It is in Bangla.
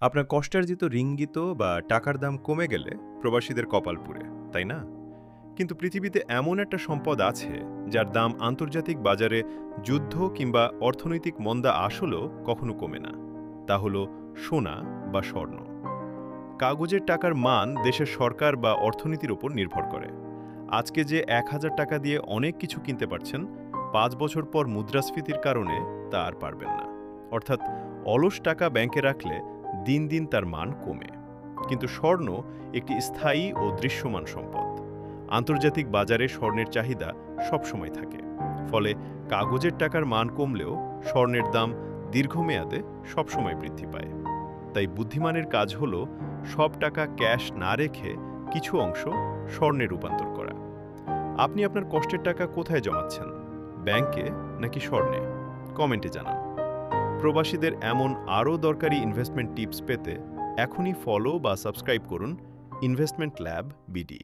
আপনার কষ্টার্জিত রিঙ্গিত বা টাকার দাম কমে গেলে প্রবাসীদের কপাল পুড়ে, তাই না? কিন্তু পৃথিবীতে এমন একটা সম্পদ আছে যার দাম আন্তর্জাতিক বাজারে যুদ্ধ কিংবা অর্থনৈতিক মন্দা আসলেও কখনো কমে না। তা হলো সোনা বা স্বর্ণ। কাগজের টাকার মান দেশের সরকার বা অর্থনীতির উপর নির্ভর করে। আজকে যে ১,০০০ টাকা দিয়ে অনেক কিছু কিনতে পারছেন, ৫ বছর পর মুদ্রাস্ফীতির কারণে তা আর পারবেন না। অর্থাৎ অলস টাকা ব্যাংকে রাখলে দিন দিন তার মান কমে। কিন্তু স্বর্ণ একটি স্থায়ী ও দৃশ্যমান সম্পদ। আন্তর্জাতিক বাজারে স্বর্ণের চাহিদা সবসময় থাকে। ফলে কাগজের টাকার মান কমলেও স্বর্ণের দাম দীর্ঘমেয়াদে সবসময় বৃদ্ধি পায়। তাই বুদ্ধিমানের কাজ হলো সব টাকা ক্যাশ না রেখে কিছু অংশ স্বর্ণে রূপান্তর করা। আপনি আপনার কষ্টের টাকা কোথায় জমাচ্ছেন? ব্যাংকে নাকি স্বর্ণে? কমেন্টে জানান। প্রবাসীদের এমন আরও দরকারি ইনভেস্টমেন্ট টিপস পেতে এখনই ফলো বা সাবস্ক্রাইব করুন ইনভেস্টমেন্ট ল্যাব বিডি।